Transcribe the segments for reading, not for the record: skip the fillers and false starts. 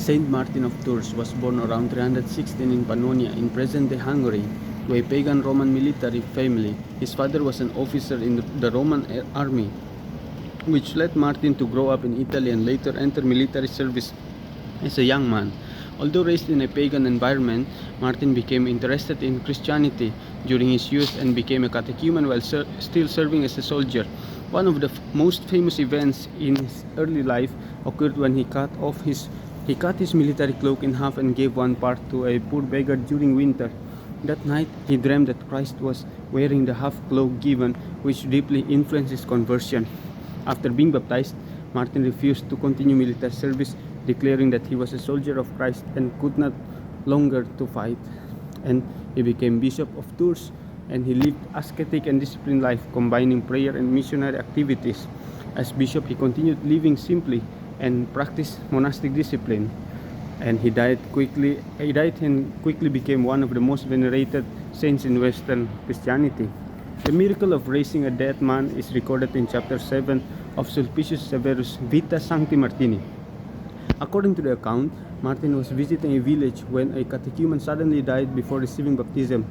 Saint Martin of Tours was born around 316 in Pannonia in present-day Hungary to a pagan Roman military family. His father was an officer in the Roman army, which led Martin to grow up in Italy and later enter military service as a young man. Although raised in a pagan environment, Martin became interested in Christianity during his youth and became a catechumen while still serving as a soldier. One of the most famous events in his early life occurred when he cut his military cloak in half and gave one part to a poor beggar during winter. That night, he dreamed that Christ was wearing the half cloak given, which deeply influenced his conversion. After being baptized, Martin refused to continue military service, declaring that he was a soldier of Christ and could not longer to fight. And he became Bishop of Tours, and he lived ascetic and disciplined life, combining prayer and missionary activities. As bishop, he continued living simply and practiced monastic discipline. And he died and quickly became one of the most venerated saints in Western Christianity. The miracle of raising a dead man is recorded in chapter 7 of Sulpicius Severus' Vita Sancti Martini. According to the account, Martin was visiting a village when a catechumen suddenly died before receiving baptism.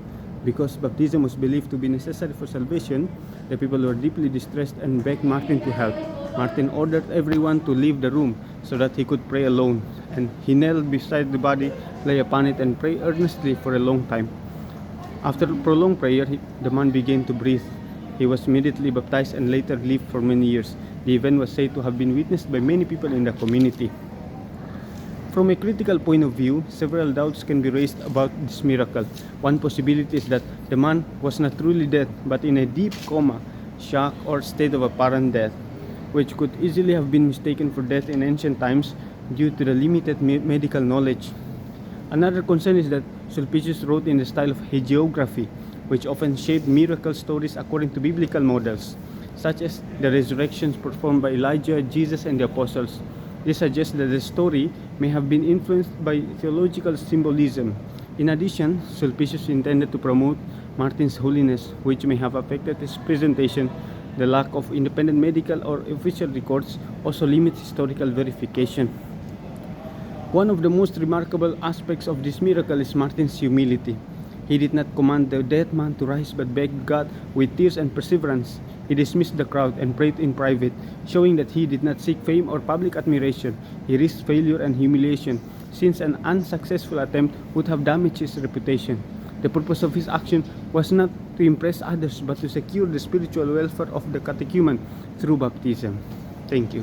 Because baptism was believed to be necessary for salvation, the people were deeply distressed and begged Martin to help. Martin ordered everyone to leave the room so that he could pray alone, and he knelt beside the body, lay upon it, and prayed earnestly for a long time. After prolonged prayer, the man began to breathe. He was immediately baptized and later lived for many years. The event was said to have been witnessed by many people in the community. From a critical point of view, several doubts can be raised about this miracle. One possibility is that the man was not truly dead, but in a deep coma, shock, or state of apparent death, which could easily have been mistaken for death in ancient times due to the limited medical knowledge. Another concern is that Sulpicius wrote in the style of hagiography, which often shaped miracle stories according to biblical models, such as the resurrections performed by Elijah, Jesus, and the apostles. This suggests that the story may have been influenced by theological symbolism. In addition, Sulpicius intended to promote Martin's holiness, which may have affected his presentation. The lack of independent medical or official records also limits historical verification. One of the most remarkable aspects of this miracle is Martin's humility. He did not command the dead man to rise but begged God with tears and perseverance. He dismissed the crowd and prayed in private, showing that he did not seek fame or public admiration. He risked failure and humiliation, since an unsuccessful attempt would have damaged his reputation. The purpose of his action was not to impress others but to secure the spiritual welfare of the catechumen through baptism. Thank you.